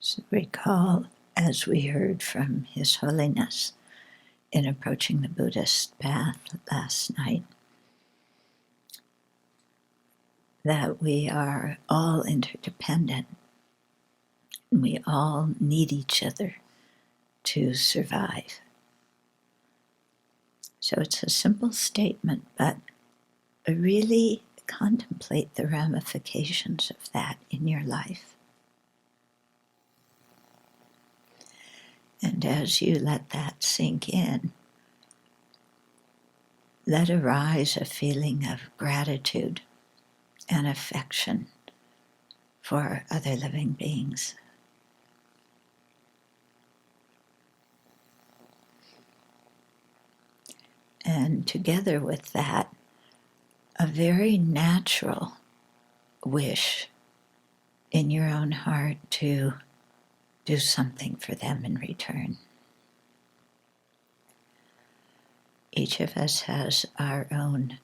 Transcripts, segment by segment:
So recall, as we heard from His Holiness in approaching the Buddhist path last night, that we are all interdependent. We all need each other to survive. So it's a simple statement, but really contemplate the ramifications of that in your life. And as you let that sink in, let arise a feeling of gratitude and affection for other living beings. And together with that, a very natural wish in your own heart to do something for them in return. Each of us has our own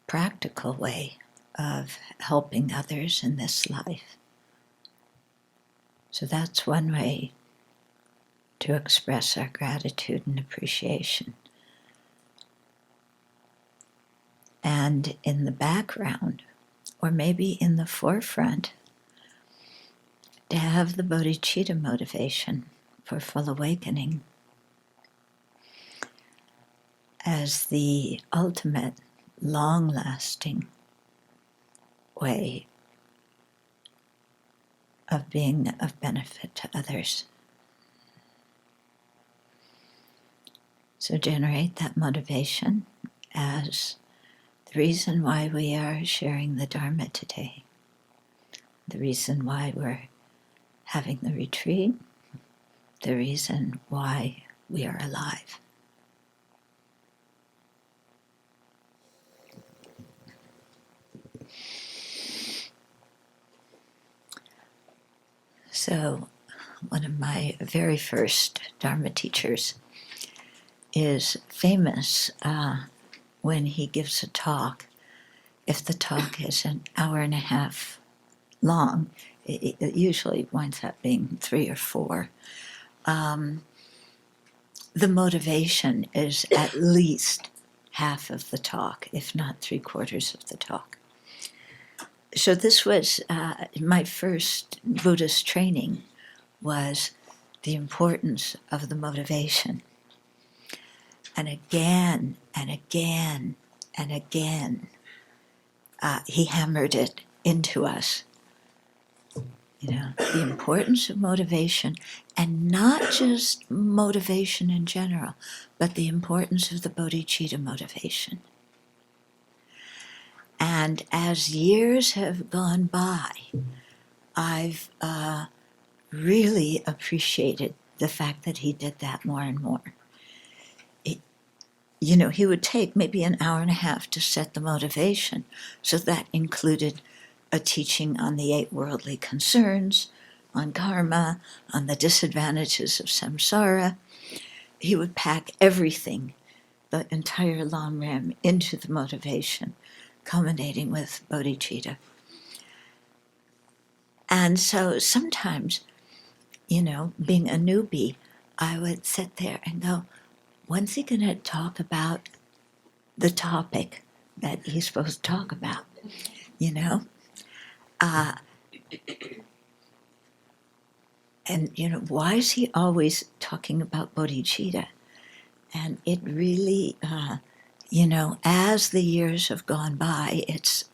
practical way of helping others in this life. So that's one way to express our gratitude and appreciation. And in the background, or maybe in the forefront, to have the bodhicitta motivation for full awakening as the ultimate, long-lasting way of being of benefit to others. So generate that motivation as the reason why we are sharing the Dharma today, the reason why we're having the retreat, the reason why we are alive. So, one of my very first Dharma teachers is famous when he gives a talk. If the talk is an hour and a half long, it usually winds up being 3 or 4. The motivation is at least half of the talk, if not 3/4 of the talk. So this was my first Buddhist training, was the importance of the motivation. And again and again and again, he hammered it into us. You know, the importance of motivation, and not just motivation in general, but the importance of the bodhicitta motivation. And as years have gone by, I've really appreciated the fact that he did that more and more. He would take maybe an hour and a half to set the motivation. So that included a teaching on the 8 worldly concerns, on karma, on the disadvantages of samsara. He would pack everything, the entire Lam Rim, into the motivation, culminating with bodhicitta. And so sometimes, being a newbie, I would sit there and go, when's he going to talk about the topic that he's supposed to talk about? And why is he always talking about bodhicitta? And it really, as the years have gone by, it's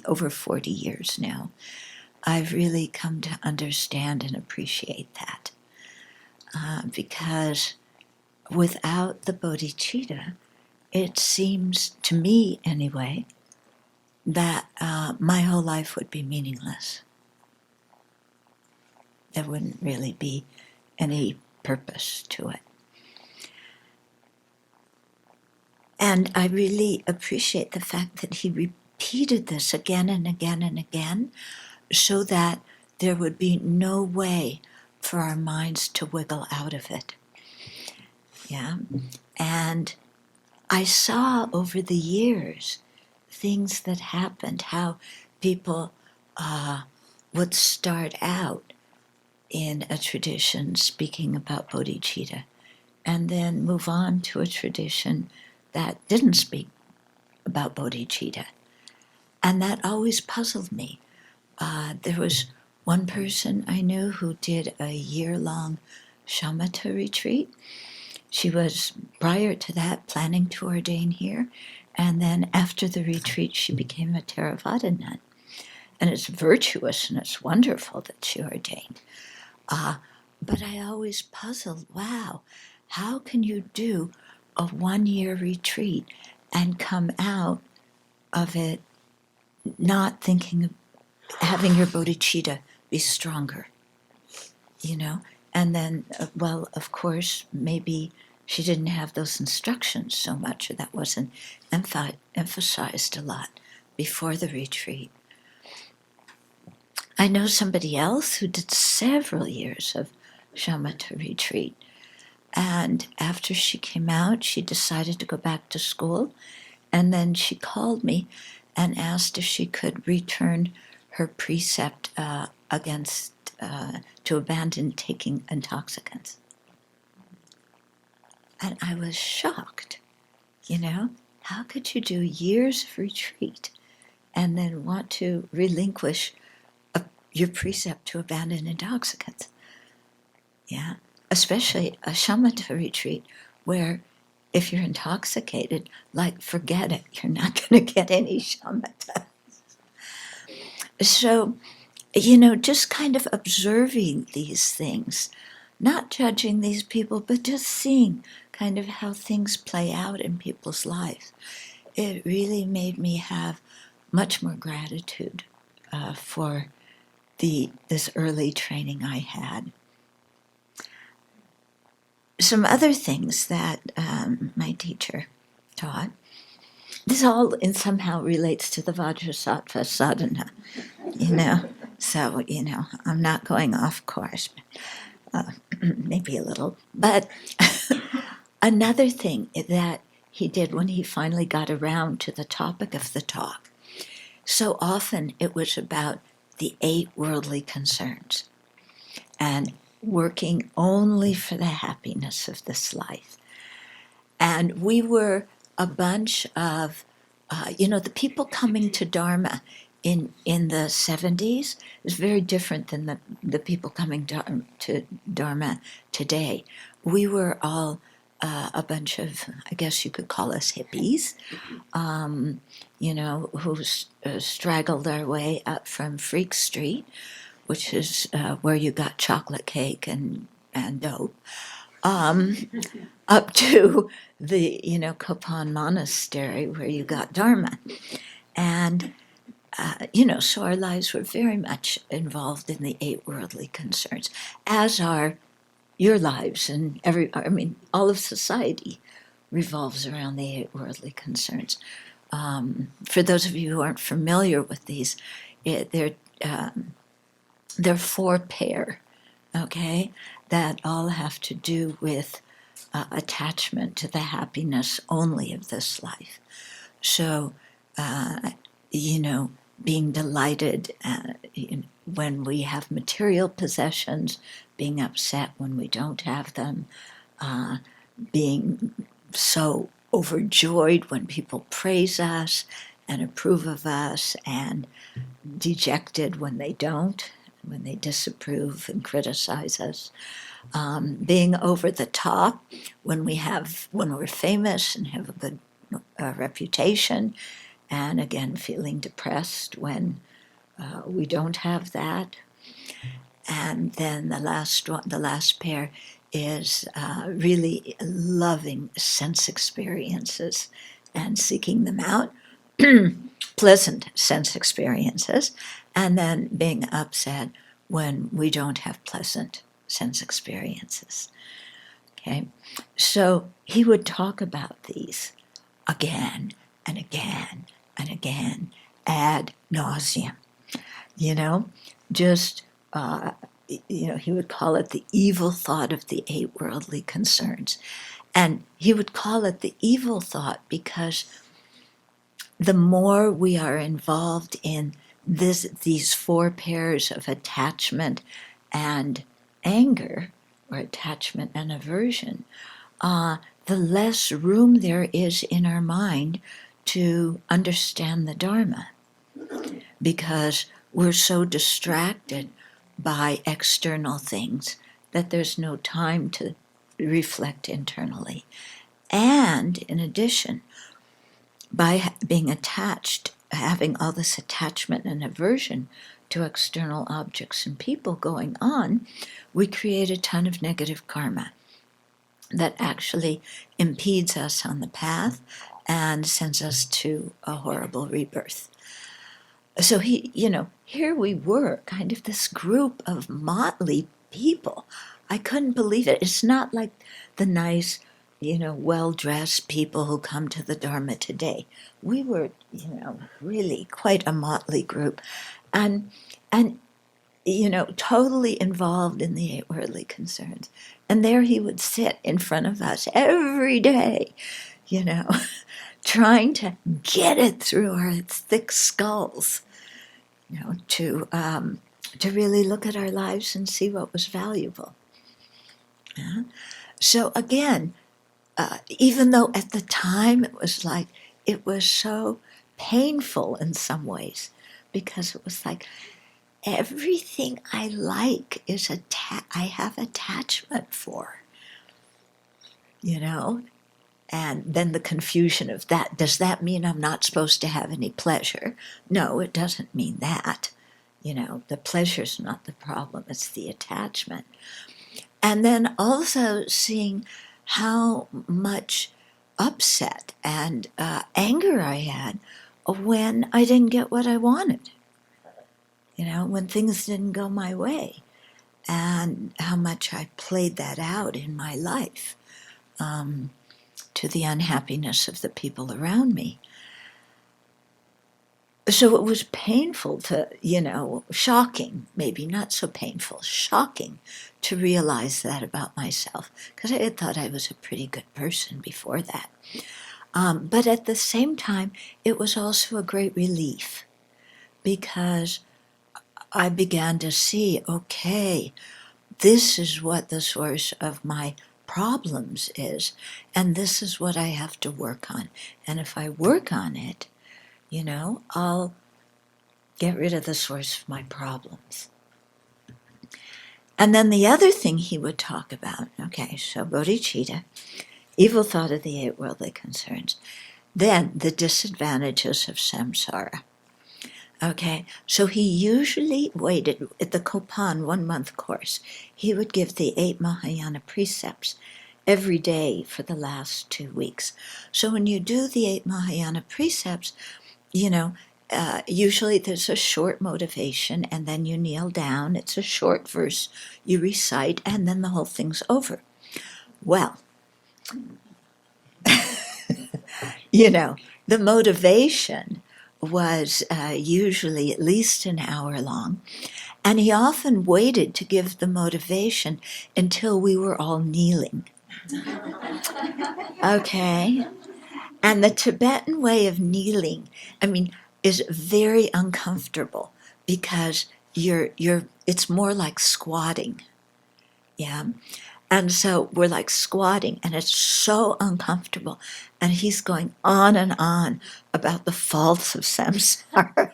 over 40 years now, I've really come to understand and appreciate that. Because without the bodhicitta, it seems, to me anyway, that my whole life would be meaningless. There wouldn't really be any purpose to it. And I really appreciate the fact that he repeated this again and again and again, so that there would be no way for our minds to wiggle out of it. Yeah. And I saw over the years things that happened, how people would start out in a tradition speaking about bodhicitta, and then move on to a tradition that didn't speak about bodhicitta. And that always puzzled me. There was one person I knew who did a year-long shamatha retreat. She was, prior to that, planning to ordain here, and then after the retreat, she became a Theravada nun. And it's virtuous and it's wonderful that she ordained. But I always puzzled, wow, how can you do a 1-year retreat and come out of it not thinking of having your bodhicitta be stronger, you know? And then, well, of course, maybe she didn't have those instructions so much, or that wasn't emphasized a lot before the retreat. I know somebody else who did several years of shamatha retreat. And after she came out, she decided to go back to school. And then she called me and asked if she could return her precept against to abandon taking intoxicants. And I was shocked, you know? How could you do years of retreat and then want to relinquish your precept to abandon intoxicants? Yeah, especially a shamatha retreat where if you're intoxicated, like, forget it, you're not going to get any shamatha. So, you know, just kind of observing these things, not judging these people, but just seeing kind of how things play out in people's lives. It really made me have much more gratitude for this early training I had. Some other things that my teacher taught, this all in somehow relates to the Vajrasattva sadhana, you know. So, you know, I'm not going off course, maybe a little. But another thing that he did when he finally got around to the topic of the talk, so often it was about the 8 worldly concerns and working only for the happiness of this life. And we were a bunch of, the people coming to Dharma in the 70s is very different than the people coming to Dharma today. We were all a bunch of, I guess you could call us hippies, who straggled our way up from Freak Street, which is where you got chocolate cake and dope, up to the, Kopan Monastery where you got Dharma. And, so our lives were very much involved in the 8 worldly concerns, as are your lives, and all of society revolves around the 8 worldly concerns. For those of you who aren't familiar with these, they're 4 pair, okay, that all have to do with attachment to the happiness only of this life. So, being delighted when we have material possessions, being upset when we don't have them, being so overjoyed when people praise us and approve of us, and dejected when they don't, when they disapprove and criticize us, being over the top when we're famous and have a good reputation, and again feeling depressed when we don't have that. And then the last pair is really loving sense experiences and seeking them out, pleasant sense experiences, and then being upset when we don't have pleasant sense experiences. Okay, so he would talk about these again and again and again ad nauseum. He would call it the evil thought of the 8 worldly concerns. And he would call it the evil thought because the more we are involved in these 4 pairs of attachment and anger or attachment and aversion, the less room there is in our mind to understand the Dharma, because we're so distracted by external things that there's no time to reflect internally. And in addition, by being attached, having all this attachment and aversion to external objects and people going on, we create a ton of negative karma that actually impedes us on the path and sends us to a horrible rebirth. So here we were, kind of this group of motley people. I couldn't believe it. It's not like the nice, well-dressed people who come to the Dharma today. We were, really quite a motley group. And totally involved in the eight worldly concerns. And there he would sit in front of us every day, trying to get it through our thick skulls, to really look at our lives and see what was valuable. Yeah? So again, even though at the time it was so painful in some ways, because it was like, everything I like is I have attachment for, And then the confusion of that, does that mean I'm not supposed to have any pleasure? No, it doesn't mean that. The pleasure's not the problem, it's the attachment. And then also seeing how much upset and anger I had when I didn't get what I wanted. When things didn't go my way, and how much I played that out in my life, to the unhappiness of the people around me. So it was painful to, shocking, maybe not so painful, shocking to realize that about myself, because I had thought I was a pretty good person before that. But at the same time, it was also a great relief, because I began to see, okay, this is what the source of my problems is, and this is what I have to work on. And if I work on it, I'll get rid of the source of my problems. And then the other thing he would talk about, okay, so bodhicitta, evil thought of the eight worldly concerns, then the disadvantages of samsara. Okay, so he usually waited at the Kopan 1-month course. He would give the 8 Mahayana precepts every day for the last 2 weeks. So when you do the 8 Mahayana precepts, usually there's a short motivation, and then you kneel down. It's a short verse you recite, and then the whole thing's over. Well, the motivation was usually at least an hour long, and he often waited to give the motivation until we were all kneeling. Okay? And the Tibetan way of kneeling, is very uncomfortable, because it's more like squatting. Yeah? And so we're like squatting, and it's so uncomfortable. And he's going on and on about the faults of samsara.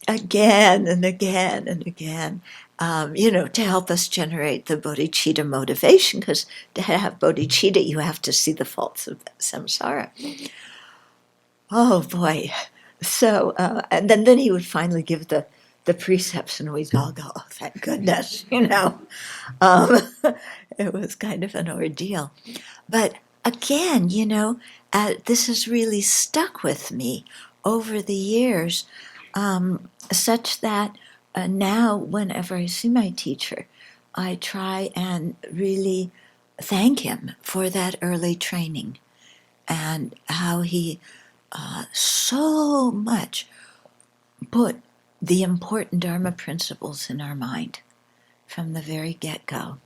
Again and again and again, to help us generate the bodhicitta motivation, because to have bodhicitta, you have to see the faults of samsara. Oh boy. So, and then he would finally give the precepts, and we'd all go, oh, thank goodness, It was kind of an ordeal. But again, this has really stuck with me over the years, such that now whenever I see my teacher, I try and really thank him for that early training, and how he so much put the important Dharma principles in our mind from the very get-go.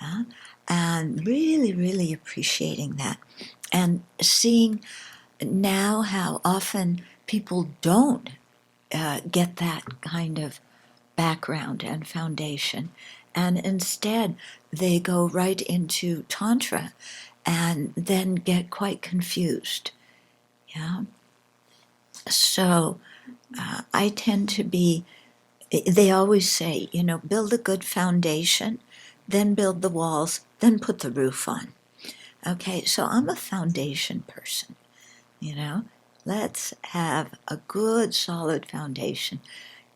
Yeah? And really, really appreciating that. And seeing now how often people don't get that kind of background and foundation. And instead, they go right into Tantra and then get quite confused. Yeah. So I tend to be, they always say, build a good foundation, then build the walls, then put the roof on. Okay, so I'm a foundation person, Let's have a good, solid foundation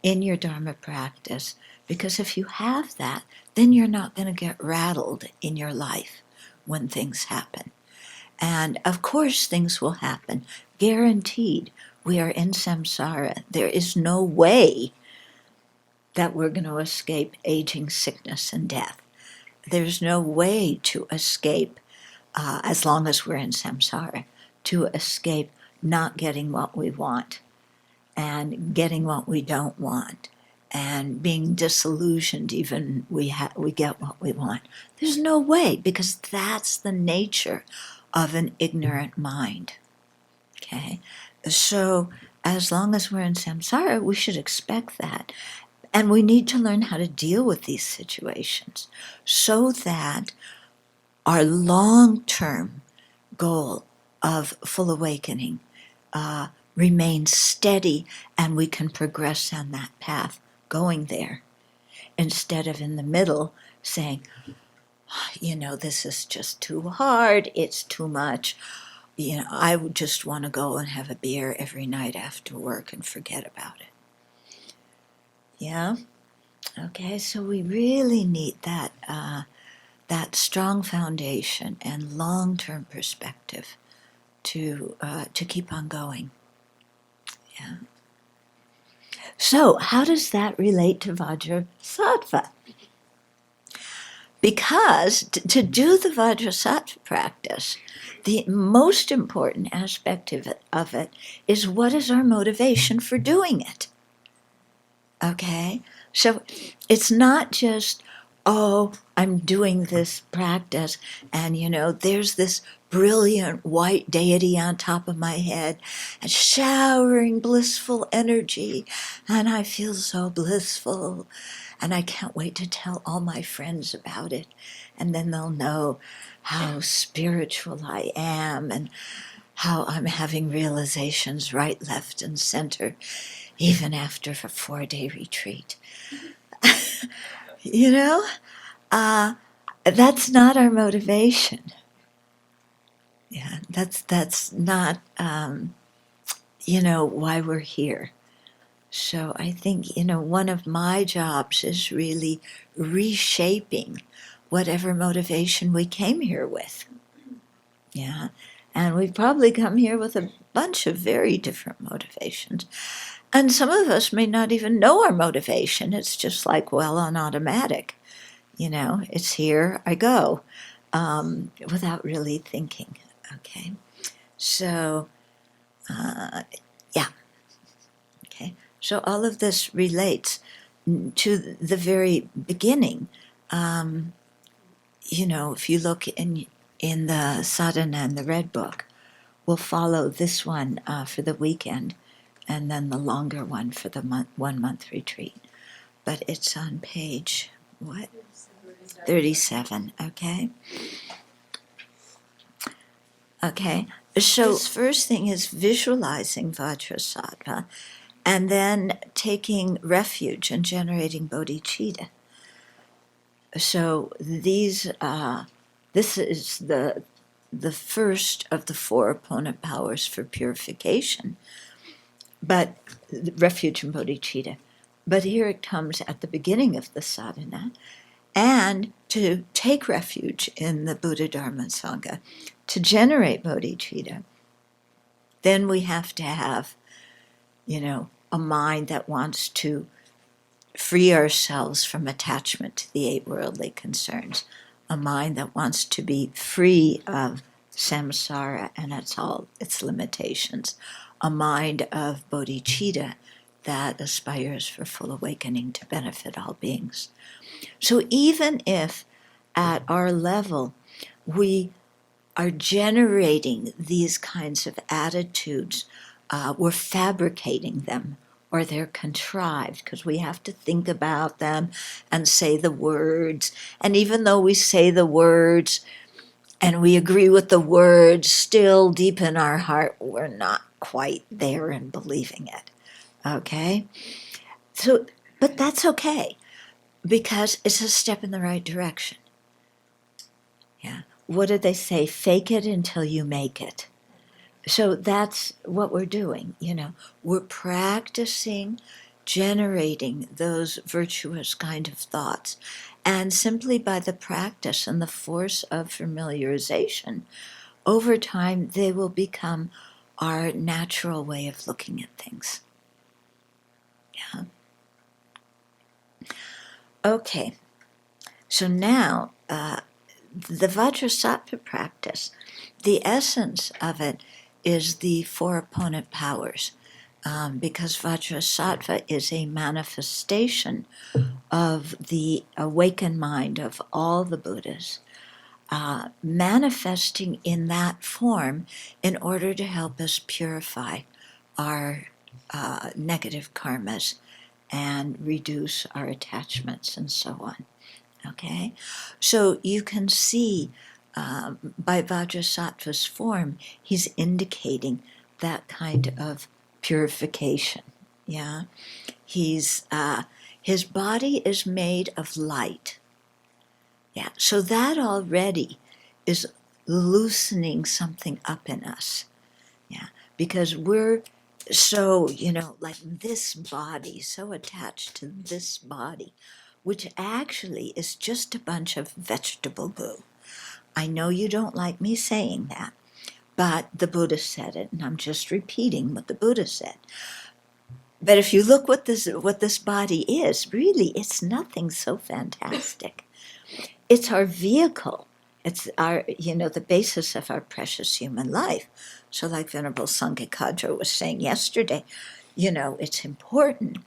in your Dharma practice, because if you have that, then you're not going to get rattled in your life when things happen. And of course things will happen, guaranteed. We are in samsara. There is no way that we're going to escape aging, sickness, and death. There's no way to escape, as long as we're in samsara, to escape not getting what we want and getting what we don't want and being disillusioned even we get what we want. There's no way, because that's the nature of an ignorant mind. Okay? So as long as we're in samsara, we should expect that. And we need to learn how to deal with these situations so that our long-term goal of full awakening remains steady, and we can progress on that path going there, instead of in the middle saying, this is just too hard, it's too much. I would just want to go and have a beer every night after work and forget about it. Yeah? Okay, so we really need that strong foundation and long-term perspective to keep on going. Yeah. So how does that relate to Vajrasattva? Because to do the Vajrasattva practice, the most important aspect of it is, what is our motivation for doing it? Okay? So it's not just, I'm doing this practice and, there's this brilliant white deity on top of my head and showering blissful energy, and I feel so blissful, and I can't wait to tell all my friends about it, and then they'll know how spiritual I am and how I'm having realizations right, left, and center, even after a 4-day retreat. That's not our motivation. Yeah, that's not, why we're here. So I think, one of my jobs is really reshaping whatever motivation we came here with. Yeah, and we've probably come here with a bunch of very different motivations. And some of us may not even know our motivation. It's just like, on automatic. It's here, I go, without really thinking. Okay, so, yeah. Okay, so all of this relates to the very beginning. If you look in the sadhana and the Red Book, we'll follow this one for the weekend, and then the longer one for the 1 month retreat. But it's on page, 37, okay? Okay, so this first thing is visualizing Vajrasattva, and then taking refuge and generating bodhicitta. So this is the first of the 4 opponent powers for purification, but refuge and bodhicitta. But here it comes at the beginning of the sadhana, and to take refuge in the Buddha, Dharma, and Sangha, to generate bodhicitta, then we have to have, a mind that wants to free ourselves from attachment to the 8 worldly concerns, a mind that wants to be free of samsara and all its limitations, a mind of bodhicitta that aspires for full awakening to benefit all beings. So even if at our level we are generating these kinds of attitudes, we're fabricating them, or they're contrived, because we have to think about them and say the words. And even though we say the words and we agree with the words, still deep in our heart, we're not quite there in believing it. Okay? So, but that's okay, because it's a step in the right direction. Yeah. What did they say? Fake it until you make it. So that's what we're doing, We're practicing generating those virtuous kind of thoughts. And simply by the practice and the force of familiarization, over time they will become our natural way of looking at things. Yeah. Okay. So now, the Vajrasattva practice, the essence of it is the four opponent powers, because Vajrasattva is a manifestation of the awakened mind of all the Buddhas, manifesting in that form in order to help us purify our negative karmas and reduce our attachments and so on. Okay? So you can see by Vajrasattva's form, he's indicating that kind of purification. Yeah? His body is made of light. Yeah, so that already is loosening something up in us. Yeah, because we're so, like this body, so attached to this body, which actually is just a bunch of vegetable goo. I know you don't like me saying that, but the Buddha said it, and I'm just repeating what the Buddha said. But if you look what this body is, really, it's nothing so fantastic. It's our vehicle. It's our, the basis of our precious human life. So like Venerable Sangha was saying yesterday, it's important.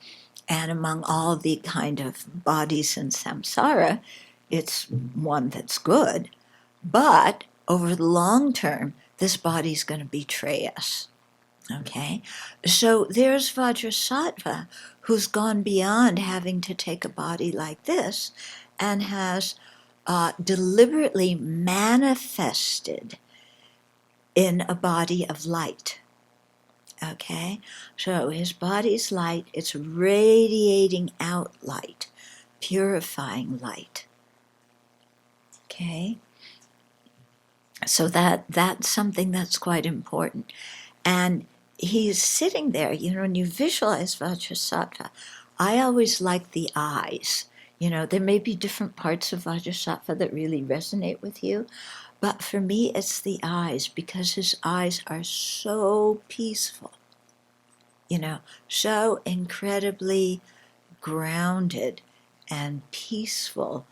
And among all the kind of bodies in samsara, it's one that's good. But over the long term, this body's going to betray us. Okay? So there's Vajrasattva, who's gone beyond having to take a body like this and has deliberately manifested in a body of light. Okay? So his body's light, it's radiating out light, purifying light. Okay? So that's something that's quite important. And he's sitting there, when you visualize Vajrasattva, I always like the eyes. There may be different parts of Vajrasattva that really resonate with you, but for me it's the eyes, because his eyes are so peaceful, so incredibly grounded and peaceful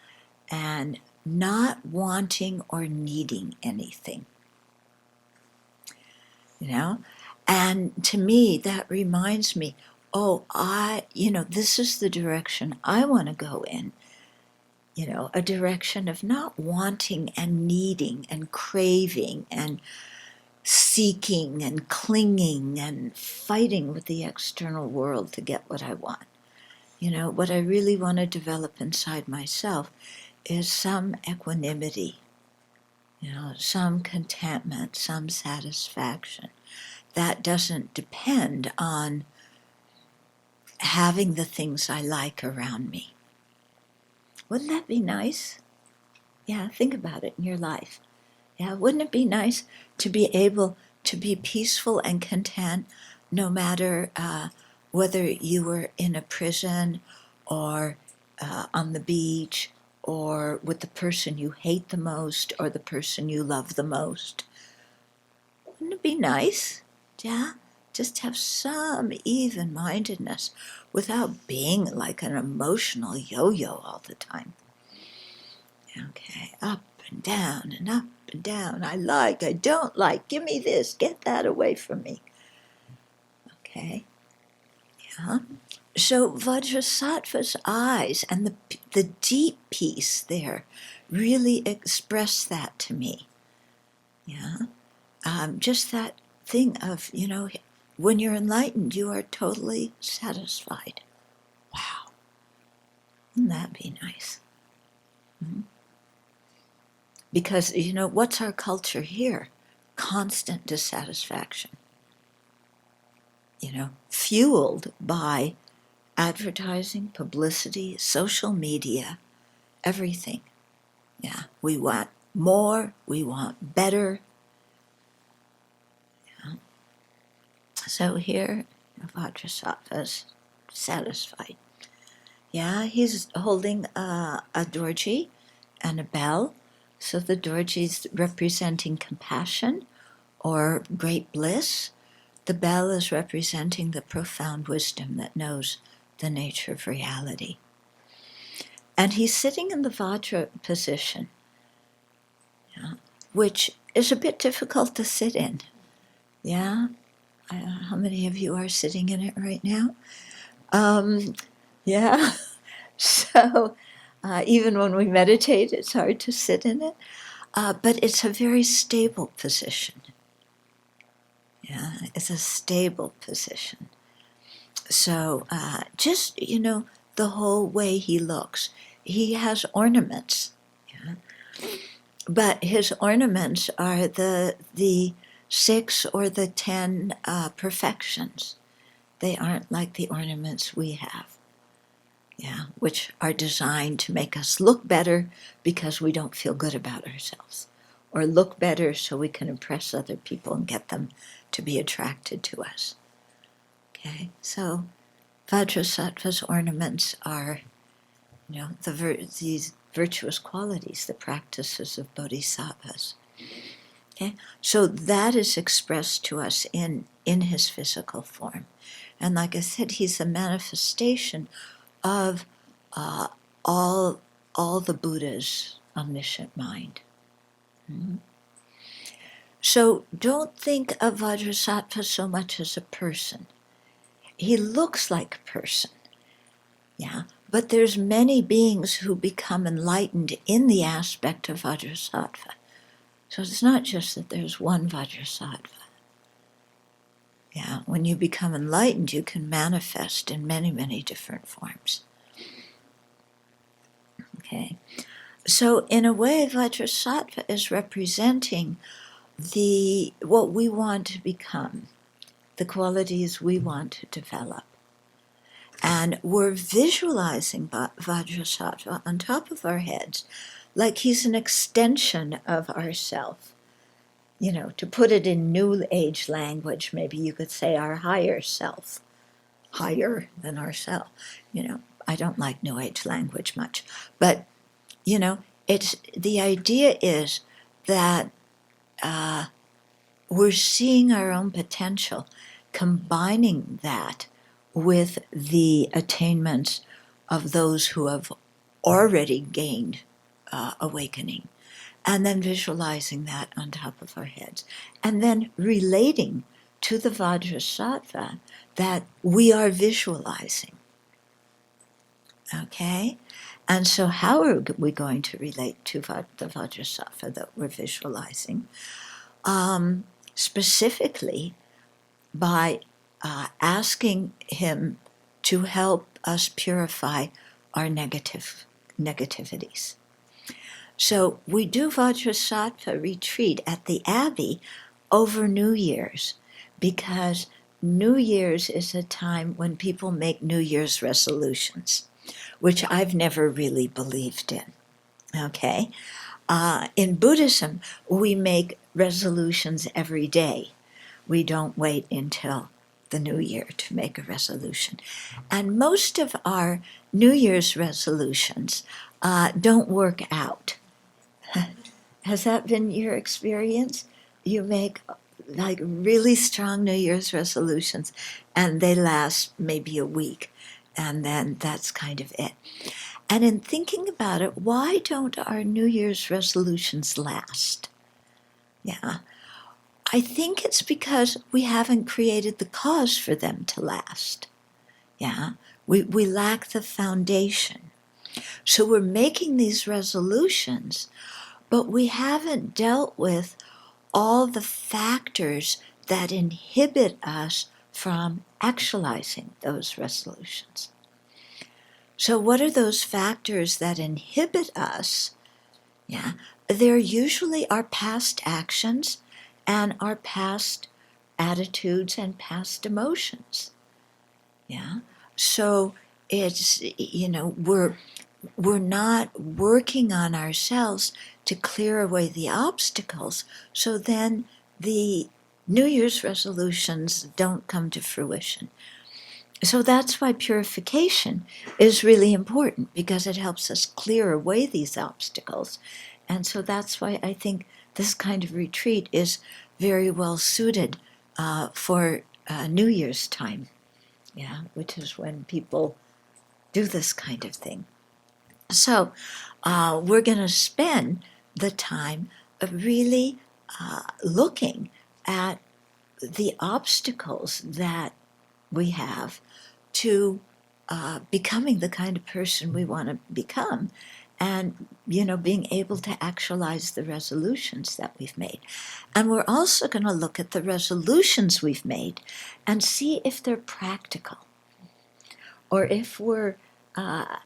and not wanting or needing anything. And to me, that reminds me, this is the direction I want to go in. A direction of not wanting and needing and craving and seeking and clinging and fighting with the external world to get what I want. What I really want to develop inside myself is some equanimity, some contentment, some satisfaction. That doesn't depend on having the things I like around me. Wouldn't that be nice? Yeah, think about it in your life. Yeah, wouldn't it be nice to be able to be peaceful and content no matter whether you were in a prison or on the beach or with the person you hate the most or the person you love the most? Wouldn't it be nice? Yeah, just have some even-mindedness without being like an emotional yo-yo all the time. Okay, up and down and up and down. I like, I don't like, give me this, get that away from me. Okay, yeah. So Vajrasattva's eyes and the deep peace there really express that to me. Yeah, just that thing of, when you're enlightened, you are totally satisfied. Wow. Wouldn't that be nice? Mm-hmm. Because, what's our culture here? Constant dissatisfaction. Fueled by advertising, publicity, social media, everything. Yeah, we want more, we want better. Yeah. So here, Vajrasattva is satisfied. Yeah, he's holding a dorji and a bell. So the dorji is representing compassion or great bliss. The bell is representing the profound wisdom that knows the nature of reality. And he's sitting in the Vajra position, yeah, which is a bit difficult to sit in. Yeah? How many of you are sitting in it right now? Yeah. So even when we meditate, it's hard to sit in it. But it's a very stable position. Yeah, it's a stable position. So just, the whole way he looks. He has ornaments. Yeah? But his ornaments are the 6 or the 10 perfections. They aren't like the ornaments we have. Yeah, which are designed to make us look better because we don't feel good about ourselves. Or look better so we can impress other people and get them to be attracted to us. Okay, so Vajrasattva's ornaments are, these virtuous qualities, the practices of bodhisattvas. Okay, so that is expressed to us in his physical form. And like I said, he's a manifestation of all the Buddha's omniscient mind. Mm-hmm. So don't think of Vajrasattva so much as a person. He looks like a person, yeah, but there's many beings who become enlightened in the aspect of Vajrasattva. So it's not just that there's one Vajrasattva. Yeah, when you become enlightened, you can manifest in many, many different forms. Okay, so in a way, Vajrasattva is representing what we want to become, the qualities we want to develop. And we're visualizing Vajrasattva on top of our heads like he's an extension of ourself. To put it in New Age language, maybe you could say our higher self, higher than ourself. I don't like New Age language much, but, it's the idea is that we're seeing our own potential, combining that with the attainments of those who have already gained awakening, and then visualizing that on top of our heads, and then relating to the Vajrasattva that we are visualizing. Okay? And so how are we going to relate to the Vajrasattva that we're visualizing? Specifically by asking him to help us purify our negativities. So we do Vajrasattva retreat at the Abbey over New Year's, because New Year's is a time when people make New Year's resolutions, which I've never really believed in. Okay? In Buddhism, we make resolutions every day. We don't wait until the New Year to make a resolution. And most of our New Year's resolutions don't work out. Has that been your experience? You make like really strong New Year's resolutions and they last maybe a week, and then that's kind of it. And in thinking about it, why don't our New Year's resolutions last? Yeah. I think it's because we haven't created the cause for them to last. Yeah. We lack the foundation. So we're making these resolutions, but we haven't dealt with all the factors that inhibit us from actualizing those resolutions. So what are those factors that inhibit us? Yeah, they're usually our past actions and our past attitudes and past emotions. Yeah, so it's, we're not working on ourselves to clear away the obstacles, so then the New Year's resolutions don't come to fruition. So that's why purification is really important, because it helps us clear away these obstacles. And so that's why I think this kind of retreat is very well suited for New Year's time, yeah, which is when people do this kind of thing. So we're going to spend the time of really looking at the obstacles that we have to becoming the kind of person we want to become, and being able to actualize the resolutions that we've made. And we're also going to look at the resolutions we've made and see if they're practical, or if we're to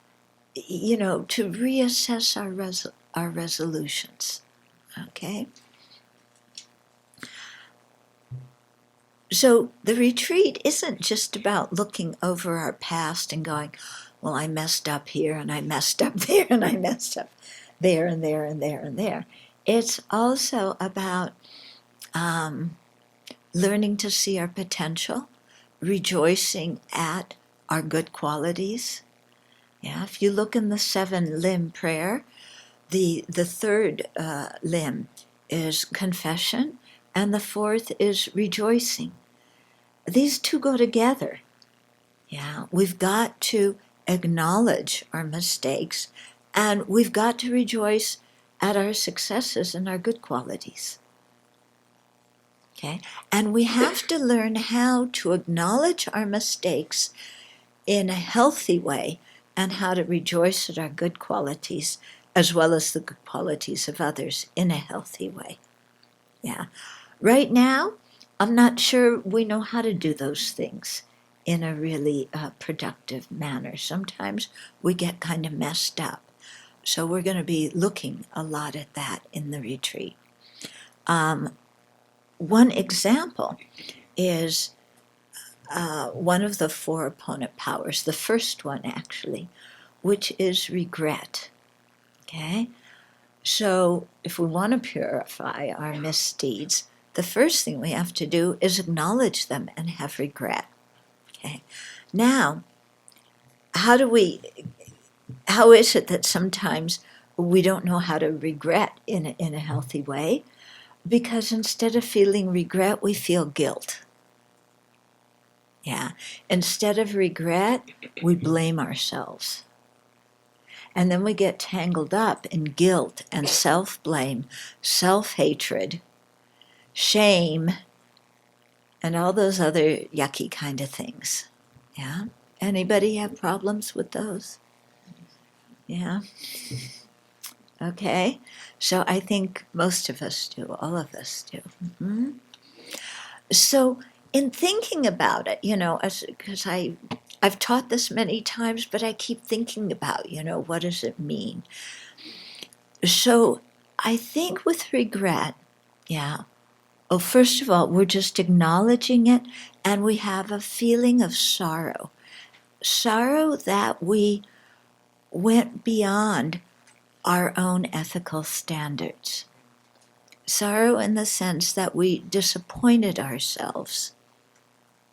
reassess our resolutions. Okay. So the retreat isn't just about looking over our past and going, well, I messed up here and I messed up there and I messed up there and there and there and there. It's also about learning to see our potential, rejoicing at our good qualities. Yeah, if you look in the 7-limb prayer, the third limb is confession, and the fourth is rejoicing. These two go together. Yeah, we've got to acknowledge our mistakes, and we've got to rejoice at our successes and our good qualities. Okay, and we have to learn how to acknowledge our mistakes in a healthy way, and how to rejoice at our good qualities as well as the good qualities of others in a healthy way. Yeah. Right now, I'm not sure we know how to do those things in a really productive manner. Sometimes we get kind of messed up. So we're going to be looking a lot at that in the retreat. One example is one of the 4 opponent powers, the first one actually, which is regret. Okay? So if we want to purify our misdeeds, the first thing we have to do is acknowledge them and have regret. Okay? Now, how is it that sometimes we don't know how to regret in a healthy way? Because instead of feeling regret, we feel guilt. Yeah. Instead of regret, we blame ourselves. And then we get tangled up in guilt and self-blame, self-hatred, shame, and all those other yucky kind of things. Yeah? Anybody have problems with those? Yeah? Okay. So I think most of us do, all of us do. Mm-hmm. So in thinking about it, because I've taught this many times, but I keep thinking about, what does it mean? So I think with regret, yeah, well, first of all, we're just acknowledging it, and we have a feeling of sorrow. Sorrow that we went beyond our own ethical standards. Sorrow in the sense that we disappointed ourselves.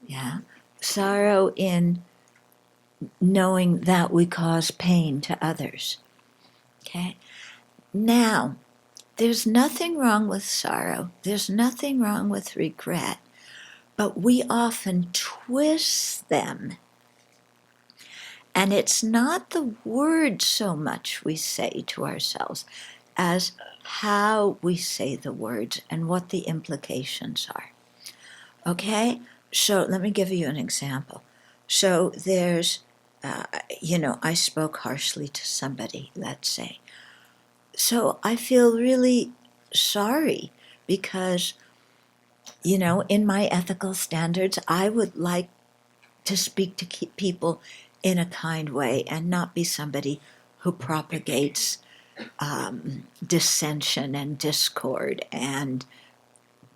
Yeah. Sorrow in knowing that we cause pain to others. Okay. Now, there's nothing wrong with sorrow. There's nothing wrong with regret. But we often twist them. And it's not the words so much we say to ourselves as how we say the words and what the implications are. Okay? So let me give you an example. So there's, I spoke harshly to somebody, let's say. So I feel really sorry because in my ethical standards, I would like to speak to people in a kind way and not be somebody who propagates dissension and discord and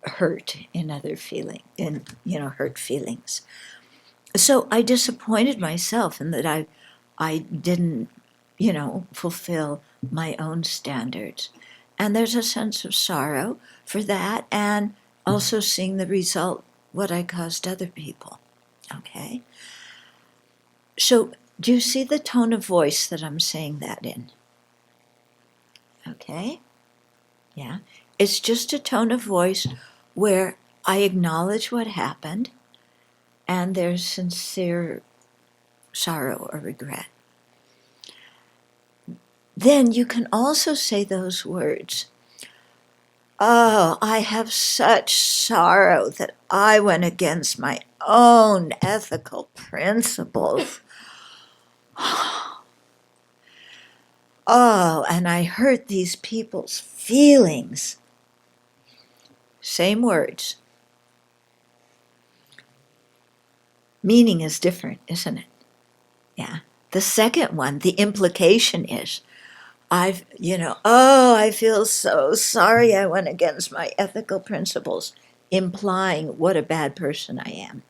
hurt in other feeling, hurt feelings. So I disappointed myself in that I didn't, fulfill my own standards. And there's a sense of sorrow for that, and also seeing the result, what I caused other people. Okay? So do you see the tone of voice that I'm saying that in? Okay? Yeah. It's just a tone of voice where I acknowledge what happened and there's sincere sorrow or regret. Then you can also say those words. Oh, I have such sorrow that I went against my own ethical principles. Oh, and I hurt these people's feelings. Same words. Meaning is different, isn't it? Yeah. The second one, the implication is, I feel so sorry I went against my ethical principles, implying what a bad person I am.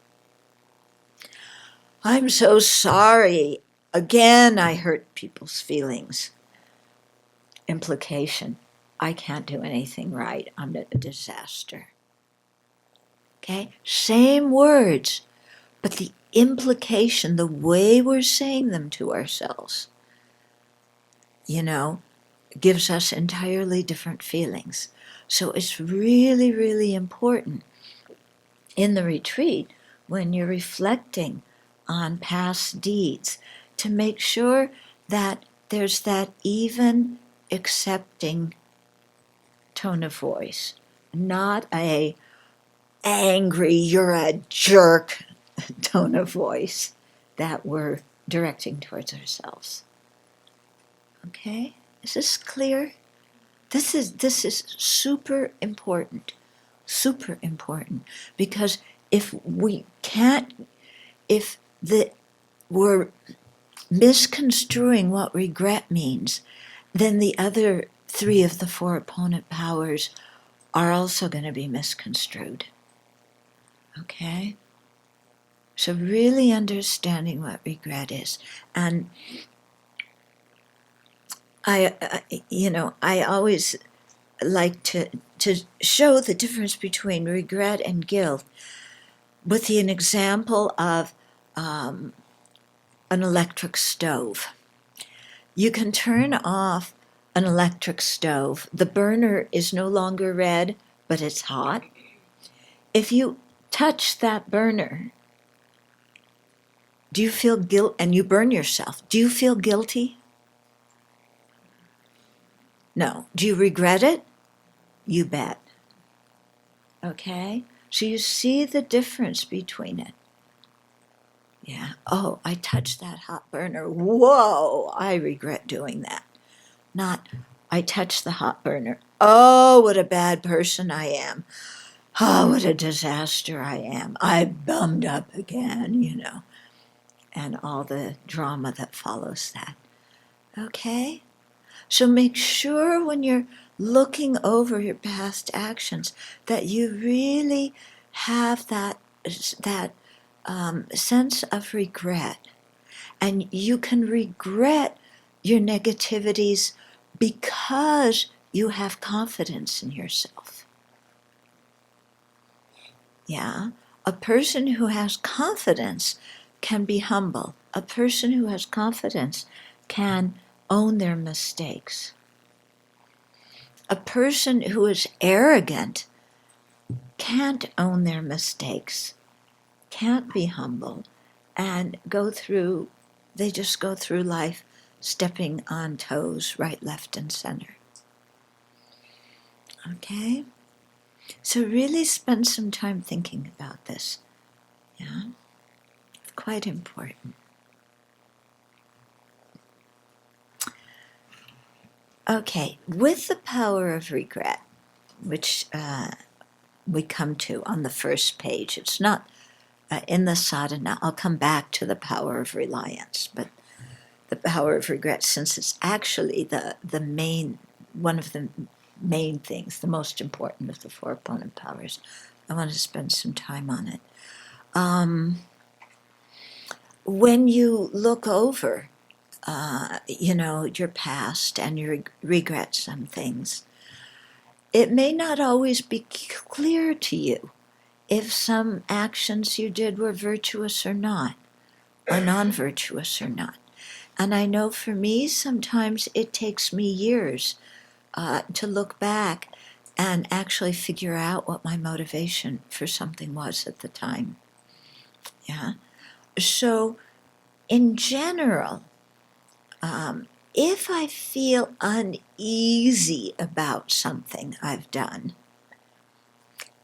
I'm so sorry. Again, I hurt people's feelings. Implication, I can't do anything right. I'm a disaster. Okay? Same words, but the implication, the way we're saying them to ourselves, gives us entirely different feelings. So it's really, really important in the retreat when you're reflecting on past deeds to make sure that there's that even accepting tone of voice, not a angry, you're a jerk tone of voice that we're directing towards ourselves. Okay? Is this clear? This is super important, because if we're misconstruing what regret means, then the other three of the four opponent powers are also going to be misconstrued. Okay? So really understanding what regret is. And I always like to show the difference between regret and guilt with an example of an electric stove. You can turn off an electric stove. The burner is no longer red, but it's hot. If you touch that burner, do you feel guilt and you burn yourself? Do you feel guilty? No. Do you regret it? You bet. Okay? So you see the difference between it. Yeah. Oh, I touched that hot burner. Whoa, I regret doing that. Not, I touched the hot burner. Oh, what a bad person I am. Oh, what a disaster I am. I bummed up again, and all the drama that follows that. Okay? So make sure when you're looking over your past actions that you really have that sense of regret. And you can regret your negativities because you have confidence in yourself. Yeah? A person who has confidence can be humble. A person who has confidence can own their mistakes. A person who is arrogant can't own their mistakes, can't be humble, and they just go through life stepping on toes, right, left, and center. Okay? So really spend some time thinking about this. Yeah? It's quite important. Okay, with the power of regret, which we come to on the first page. It's not in the sadhana. I'll come back to the power of reliance, but the power of regret, since it's actually the main, one of the main things, the most important of the four opponent powers, I want to spend some time on it. When you look over, your past and you regret some things, it may not always be clear to you if some actions you did were virtuous or not, or non-virtuous or not. And I know for me, sometimes it takes me years to look back and actually figure out what my motivation for something was at the time. Yeah. So, in general, if I feel uneasy about something I've done,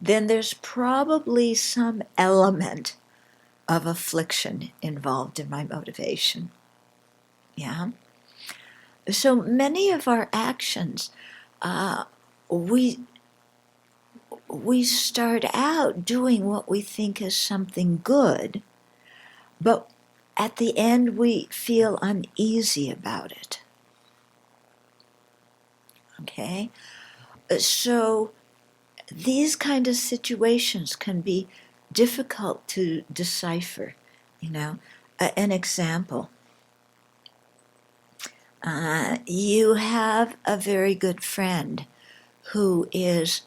then there's probably some element of affliction involved in my motivation. Yeah. So many of our actions, we start out doing what we think is something good, but at the end we feel uneasy about it. Okay? So these kind of situations can be difficult to decipher. An example. You have a very good friend who is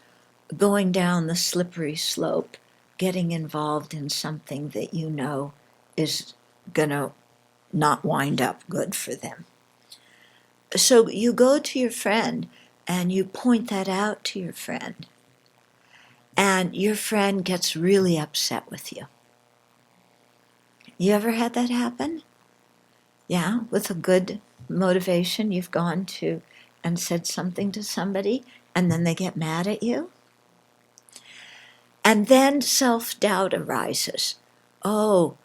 going down the slippery slope, getting involved in something that you know is going to not wind up good for them. So you go to your friend and you point that out to your friend, and your friend gets really upset with you. You ever had that happen? Yeah, with a good motivation, you've gone to and said something to somebody, and then they get mad at you. And then self-doubt arises. Oh,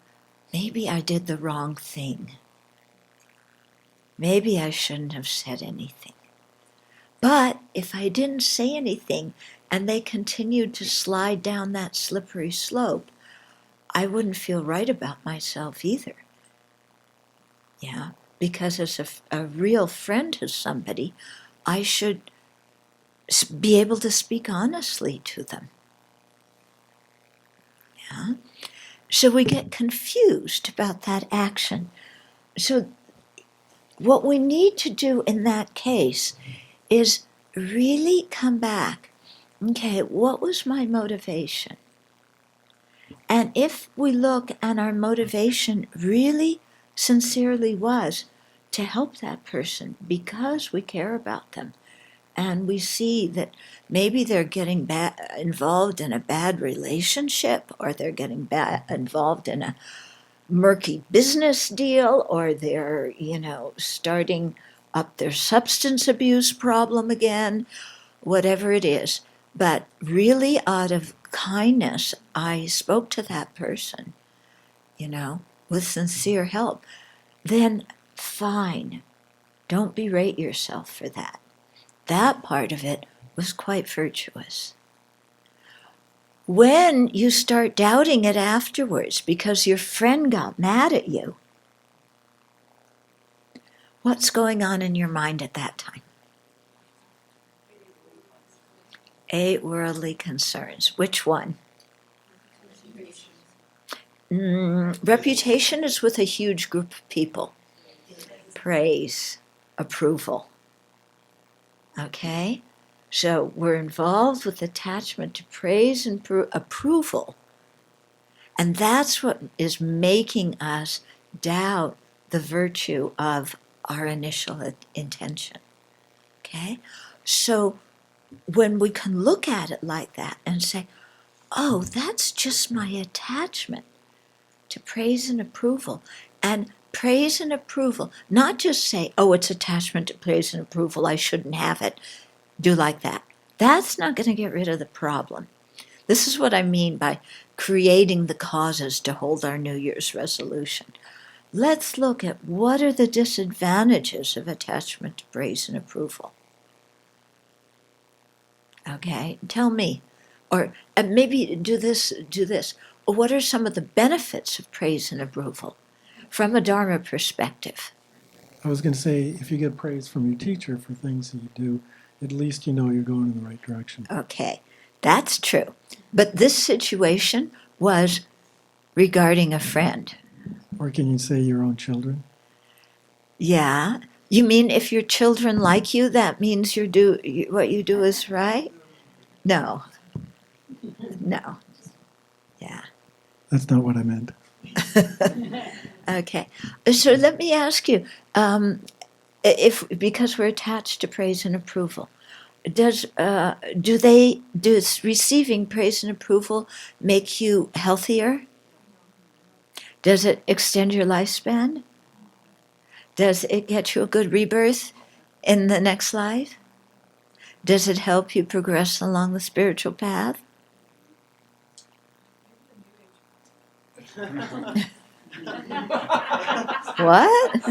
maybe I did the wrong thing. Maybe I shouldn't have said anything. But if I didn't say anything and they continued to slide down that slippery slope, I wouldn't feel right about myself either. Yeah, because as a real friend to somebody, I should be able to speak honestly to them. Yeah. So we get confused about that action. So what we need to do in that case is really come back. Okay, what was my motivation? And if we look and our motivation really sincerely was to help that person because we care about them, and we see that maybe they're getting involved in a bad relationship, or they're getting involved in a murky business deal, or they're, starting up their substance abuse problem again, whatever it is. But really out of kindness, I spoke to that person, with sincere help. Then fine, don't berate yourself for that. That part of it was quite virtuous. When you start doubting it afterwards because your friend got mad at you, what's going on in your mind at that time? 8 worldly concerns. Which one? Reputation is with a huge group of people. Praise, approval. Okay? So we're involved with attachment to praise and approval. And that's what is making us doubt the virtue of our initial intention. Okay? So when we can look at it like that and say, oh, that's just my attachment to praise and approval. And praise and approval, not just say, oh, it's attachment to praise and approval, I shouldn't have it. Do like that. That's not going to get rid of the problem. This is what I mean by creating the causes to hold our New Year's resolution. Let's look at what are the disadvantages of attachment to praise and approval. Okay, tell me, Or maybe do this, do this. Or what are some of the benefits of praise and approval from a Dharma perspective? I was going to say, if you get praise from your teacher for things that you do, at least you know you're going in the right direction. Okay, that's true. But this situation was regarding a friend. Or can you say your own children? Yeah. You mean if your children like you, that means what you do is right? No. No. Yeah. That's not what I meant. Okay. So let me ask you, if because we're attached to praise and approval, does receiving praise and approval make you healthier? Does it extend your lifespan? Does it get you a good rebirth in the next life? Does it help you progress along the spiritual path? What?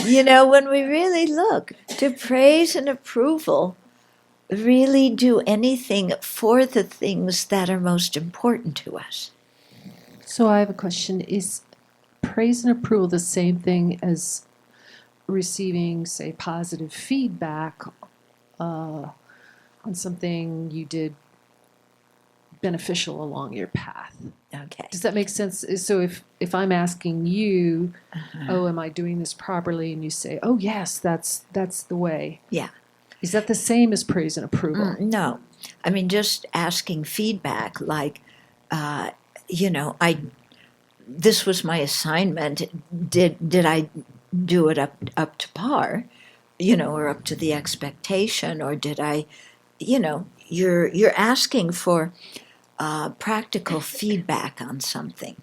When we really look, do praise and approval really do anything for the things that are most important to us? So I have a question. Is praise and approval the same thing as receiving, say, positive feedback on something you did beneficial along your path? Okay. Does that make sense? So if I'm asking you, Uh-huh. oh, am I doing this properly? And you say, oh, yes, that's the way. Yeah. Is that the same as praise and approval? No. I mean, just asking feedback like, this was my assignment. Did I do it up to par, or up to the expectation, or did I, you're asking for practical feedback on something.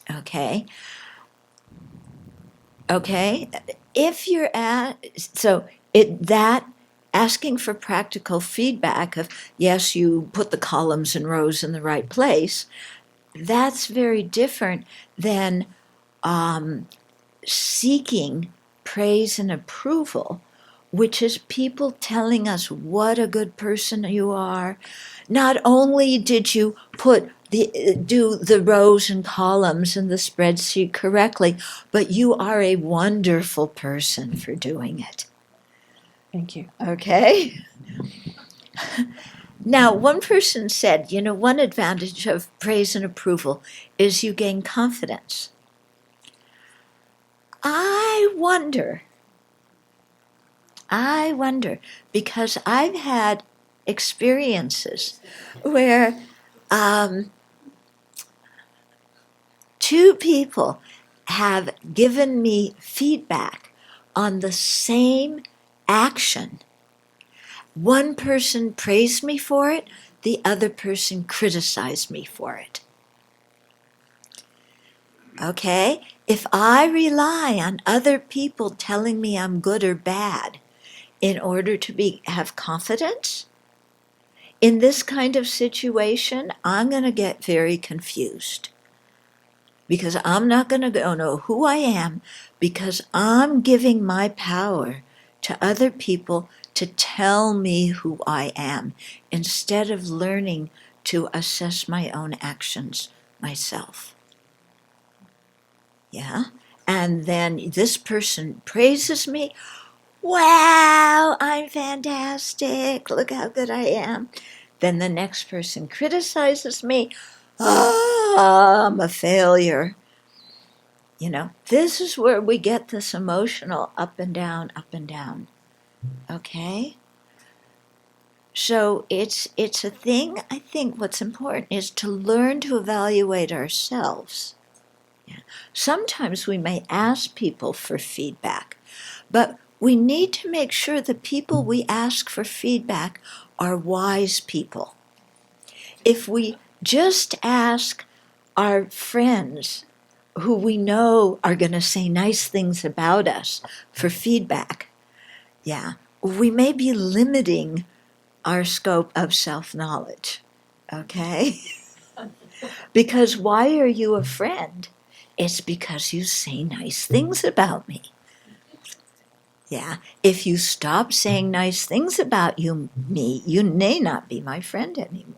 Okay. If you're asking for practical feedback of, yes, you put the columns and rows in the right place, that's very different than seeking praise and approval, which is people telling us what a good person you are. Not only did you do the rows and columns in the spreadsheet correctly, but you are a wonderful person for doing it. Thank you. Okay? Now, one person said, one advantage of praise and approval is you gain confidence. I wonder, because I've had experiences where two people have given me feedback on the same action. One person praised me for it, the other person criticized me for it. Okay? If I rely on other people telling me I'm good or bad in order to have confidence, in this kind of situation, I'm going to get very confused. Because I'm not going to know who I am, because I'm giving my power to other people to tell me who I am, instead of learning to assess my own actions myself. Yeah? And then this person praises me. Wow, I'm fantastic. Look how good I am. Then the next person criticizes me. Oh, I'm a failure. This is where we get this emotional up and down, up and down. Okay? So it's a thing. I think what's important is to learn to evaluate ourselves. Yeah. Sometimes we may ask people for feedback, but we need to make sure the people we ask for feedback are wise people. If we just ask our friends who we know are going to say nice things about us for feedback, we may be limiting our scope of self-knowledge, okay? Because why are you a friend? It's because you say nice things about me. Yeah. If you stop saying nice things about me, you may not be my friend anymore.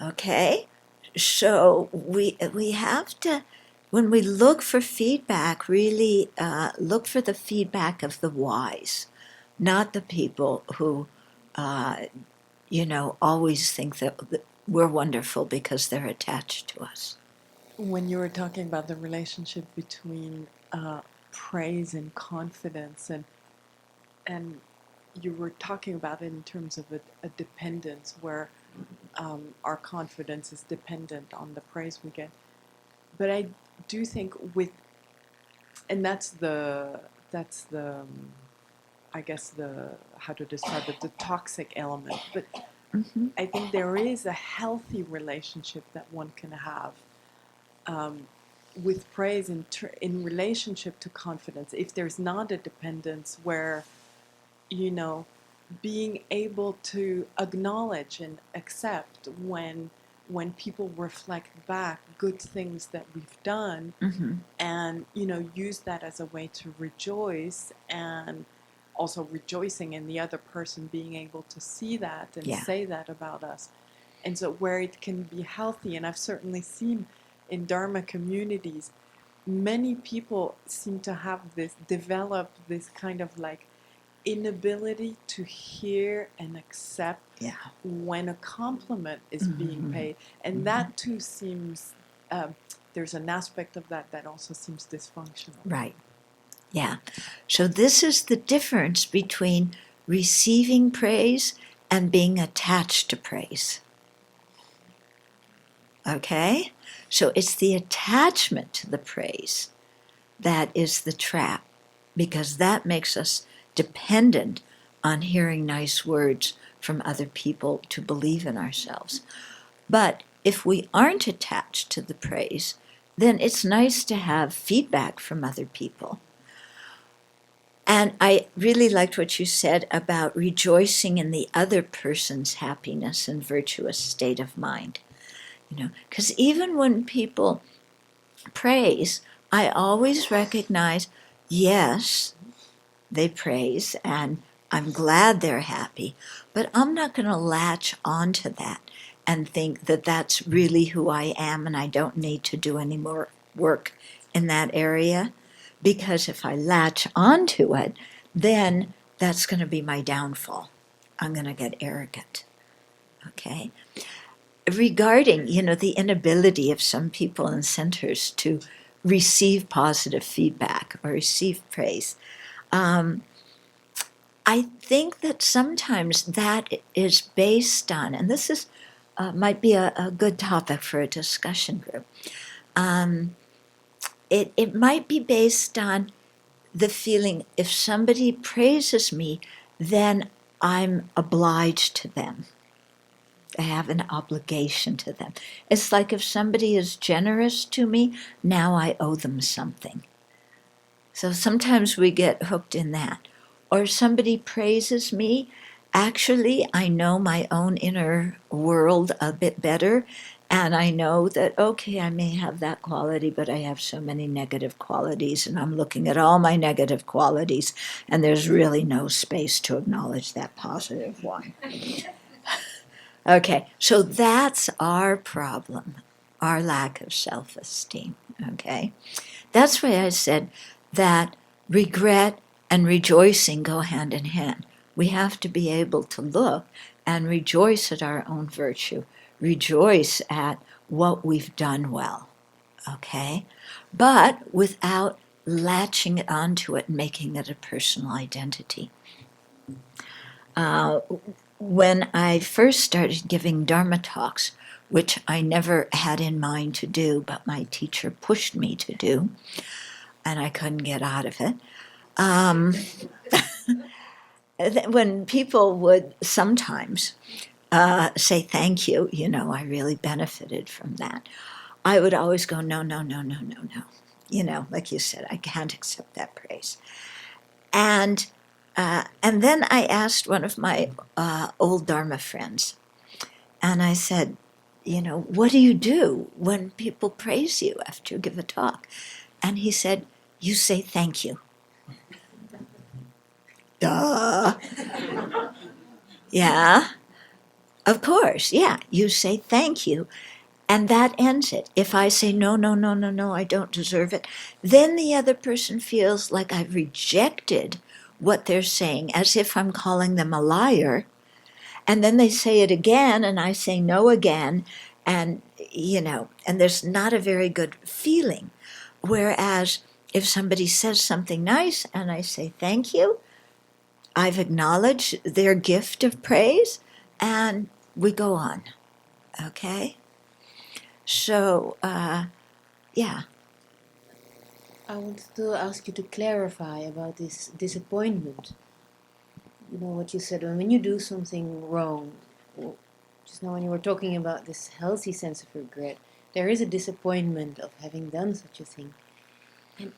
Okay? So we have to, when we look for feedback, really look for the feedback of the wise, not the people who, always think that we're wonderful because they're attached to us. When you were talking about the relationship between praise and confidence, and you were talking about it in terms of a dependence where our confidence is dependent on the praise we get. But I do think and that's the I guess how to describe it, the toxic element. But Mm-hmm. I think there is a healthy relationship that one can have with praise in relationship to confidence. If there's not a dependence where, being able to acknowledge and accept when people reflect back good things that we've done, Mm-hmm. and use that as a way to rejoice, and also rejoicing in the other person being able to see that and Yeah. say that about us. And so where it can be healthy, and I've certainly seen in Dharma communities, many people seem to have develop this kind of like inability to hear and accept Yeah. when a compliment is being Mhm. paid. And that too seems, there's an aspect of that also seems dysfunctional. Right. Yeah. So this is the difference between receiving praise and being attached to praise. Okay? So it's the attachment to the praise that is the trap, because that makes us dependent on hearing nice words from other people to believe in ourselves. But if we aren't attached to the praise, then it's nice to have feedback from other people. And I really liked what you said about rejoicing in the other person's happiness and virtuous state of mind. Because even when people praise, I always recognize, yes, they praise, and I'm glad they're happy, but I'm not going to latch onto that and think that that's really who I am and I don't need to do any more work in that area. Because if I latch onto it, then that's going to be my downfall. I'm going to get arrogant. Okay? Regarding, the inability of some people in centers to receive positive feedback or receive praise, I think that sometimes that is based on, and this is might be a good topic for a discussion group. It might be based on the feeling, if somebody praises me, then I'm obliged to them. I have an obligation to them. It's like if somebody is generous to me, now I owe them something. So sometimes we get hooked in that. Or somebody praises me, actually I know my own inner world a bit better, and I know that, okay, I may have that quality, but I have so many negative qualities, and I'm looking at all my negative qualities, and there's really no space to acknowledge that positive one. Okay, so that's our problem, our lack of self-esteem, okay? That's why I said that regret and rejoicing go hand in hand. We have to be able to look and rejoice at our own virtue, rejoice at what we've done well, okay? But without latching onto it and making it a personal identity. When I first started giving Dharma talks, which I never had in mind to do, but my teacher pushed me to do, and I couldn't get out of it. When people would sometimes say thank you, I really benefited from that. I would always go, no, no, no, no, no, no. Like you said, I can't accept that praise. And then I asked one of my old Dharma friends, and I said, what do you do when people praise you after you give a talk? And he said, you say thank you. Duh. Yeah, of course. Yeah, you say thank you, and that ends it. If I say no, no, no, no, no, I don't deserve it, then the other person feels like I've rejected what they're saying, as if I'm calling them a liar. And then they say it again, and I say no again, and and there's not a very good feeling. Whereas if somebody says something nice and I say thank you, I've acknowledged their gift of praise, and we go on. Okay? So, yeah. I wanted to ask you to clarify about this disappointment. You know what you said, when you do something wrong, just now when you were talking about this healthy sense of regret, there is a disappointment of having done such a thing. And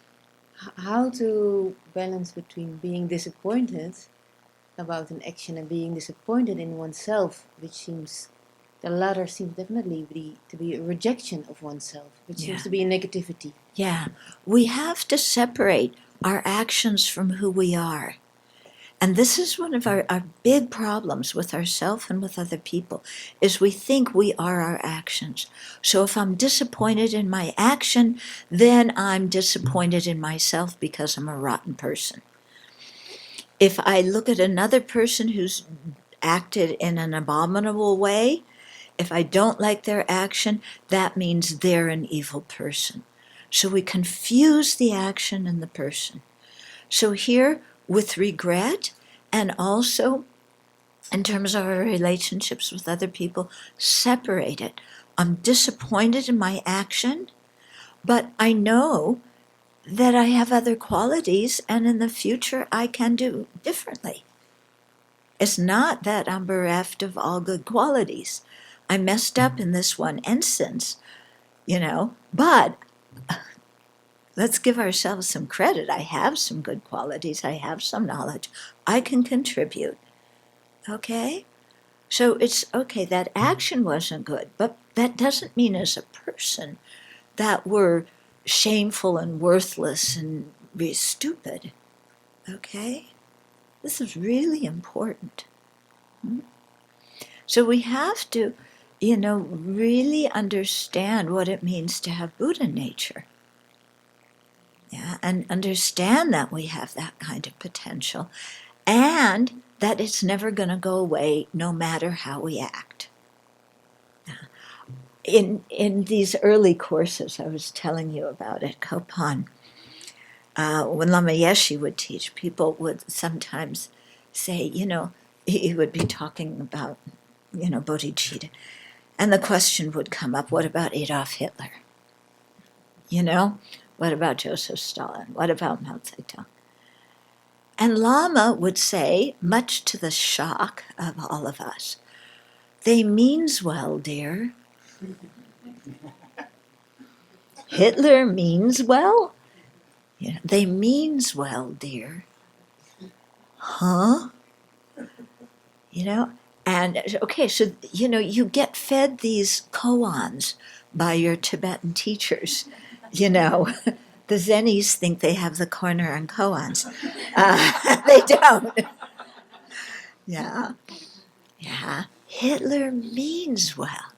how to balance between being disappointed about an action and being disappointed in oneself, which seems, the latter seems definitely to be a rejection of oneself, which seems Yeah. to be a negativity. Yeah. We have to separate our actions from who we are. And this is one of our big problems with ourselves and with other people, is we think we are our actions. So if I'm disappointed in my action, then I'm disappointed in myself because I'm a rotten person. If I look at another person who's acted in an abominable way, if I don't like their action, that means they're an evil person. So we confuse the action and the person. So here, with regret, and also in terms of our relationships with other people, separate it. I'm disappointed in my action, but I know that I have other qualities, and in the future I can do differently. It's not that I'm bereft of all good qualities. I messed up in this one instance, but let's give ourselves some credit. I have some good qualities. I have some knowledge. I can contribute. Okay? So it's okay, that action wasn't good, but that doesn't mean as a person that we're shameful and worthless and stupid. Okay? This is really important. So we have to, really understand what it means to have Buddha nature. Yeah, and understand that we have that kind of potential, and that it's never going to go away no matter how we act. In these early courses, I was telling you about at Kopan, when Lama Yeshe would teach, people would sometimes say, he would be talking about, Bodhicitta, and the question would come up, what about Adolf Hitler? What about Joseph Stalin? What about Mao Zedong? And Lama would say, much to the shock of all of us, they means well, dear. Hitler means well? They means well, dear. Huh? And okay, so, you get fed these koans by your Tibetan teachers. The Zenis think they have the corner on koans. They don't. Yeah. Yeah. Hitler means well.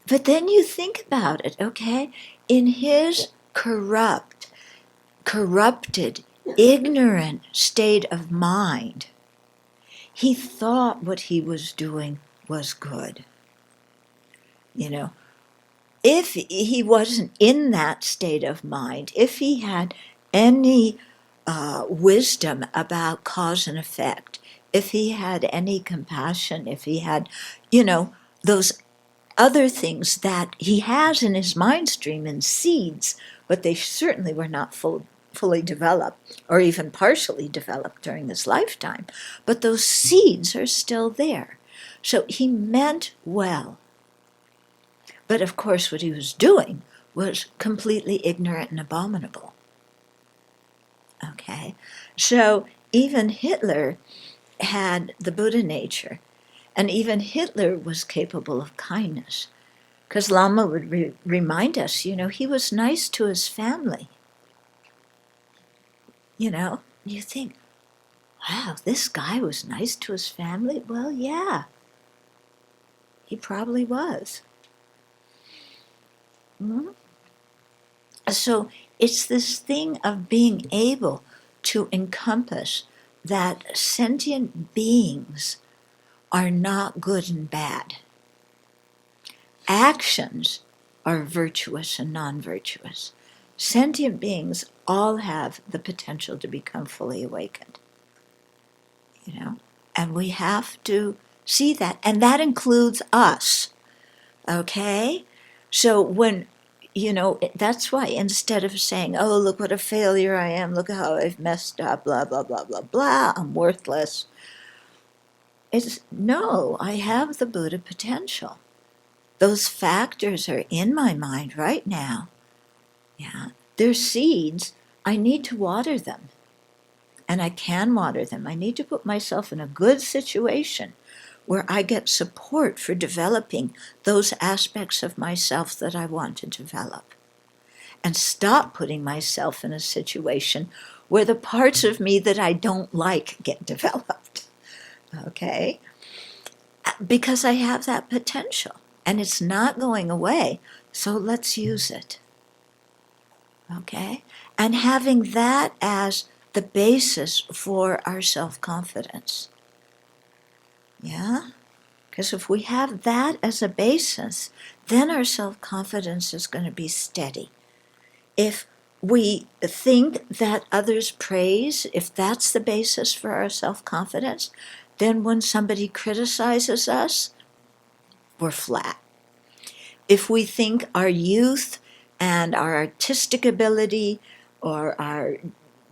But then you think about it, okay? In his corrupted, ignorant state of mind, he thought what he was doing was good. If he wasn't in that state of mind, if he had any wisdom about cause and effect, if he had any compassion, if he had, those other things that he has in his mind stream in seeds, but they certainly were not fully developed or even partially developed during his lifetime. But those seeds are still there. So he meant well. But of course, what he was doing was completely ignorant and abominable. Okay? So even Hitler had the Buddha nature. And even Hitler was capable of kindness. Because Lama would remind us, he was nice to his family. You think, wow, this guy was nice to his family. Well, yeah, he probably was. Mhm. So it's this thing of being able to encompass that sentient beings are not good and bad. Actions are virtuous and non-virtuous. Sentient beings all have the potential to become fully awakened. You know, and we have to see that, and that includes us. Okay? So when, that's why instead of saying, oh, look what a failure I am, look how I've messed up, blah, blah, blah, blah, blah, I'm worthless, it's no, I have the Buddha potential. Those factors are in my mind right now. Yeah. They're seeds. I need to water them. And I can water them. I need to put myself in a good situation where I get support for developing those aspects of myself that I want to develop. And stop putting myself in a situation where the parts of me that I don't like get developed. Okay? Because I have that potential. And it's not going away. So let's use it. Okay? And having that as the basis for our self-confidence. Yeah? Because if we have that as a basis, then our self-confidence is going to be steady. If we think that others praise, if that's the basis for our self-confidence, then when somebody criticizes us, we're flat. If we think our youth and our artistic ability or our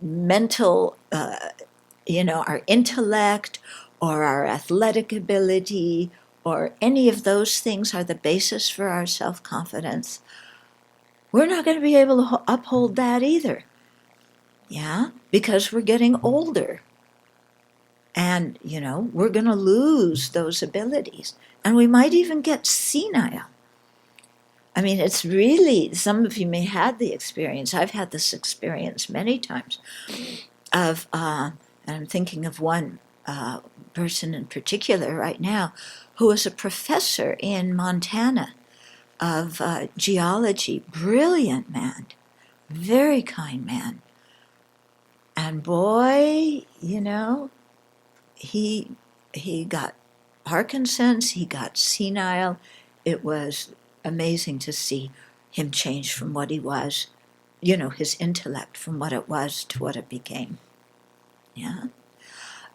mental, our intellect or our athletic ability or any of those things are the basis for our self-confidence, we're not going to be able to uphold that either. Yeah, because we're getting older. And, we're going to lose those abilities. And we might even get senile. I mean, it's really, some of you may have the experience. I've had this experience many times of, and I'm thinking of one person in particular right now who is a professor in Montana of geology. Brilliant man, very kind man. And boy, he got Parkinson's, he got senile. It was amazing to see him change from what he was, his intellect from what it was to what it became. Yeah.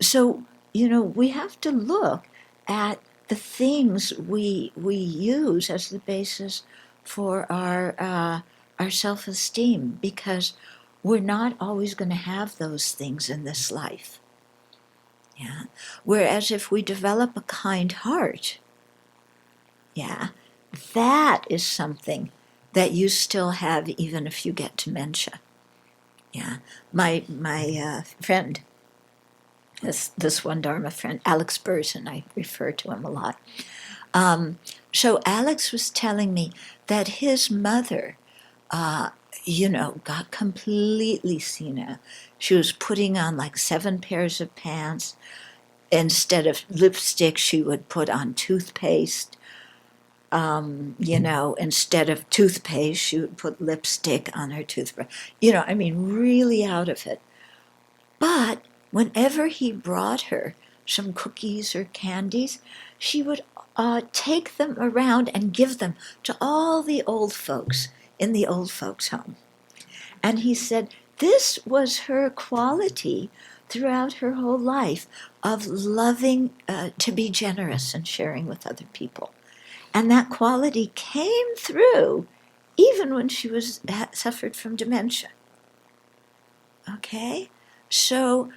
So, we have to look at the things we use as the basis for our self-esteem, because we're not always going to have those things in this life. Yeah. Whereas if we develop a kind heart, yeah, that is something that you still have even if you get dementia. Yeah. My friend, this one Dharma friend, Alex Burson, I refer to him a lot. So Alex was telling me that his mother, got completely senile. She was putting on like 7 pairs of pants. Instead of lipstick, she would put on toothpaste. Instead of toothpaste, she would put lipstick on her toothbrush. Really out of it. But whenever he brought her some cookies or candies, she would take them around and give them to all the old folks in the old folks' home. And he said this was her quality throughout her whole life of loving to be generous and sharing with other people. And that quality came through even when she suffered from dementia. Okay? So,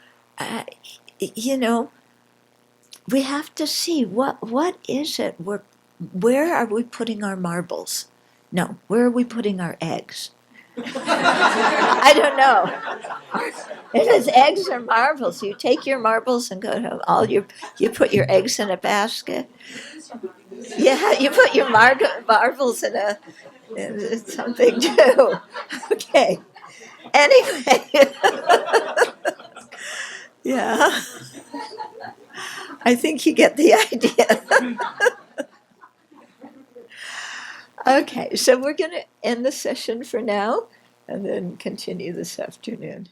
we have to see what is it, where are we putting our marbles? No, where are we putting our eggs? I don't know. If it's eggs or marbles, you take your marbles and go to you put your eggs in a basket. Yeah, you put your marbles in something too. Okay. Anyway, Yeah. I think you get the idea. Okay, so we're going to end the session for now and then continue this afternoon.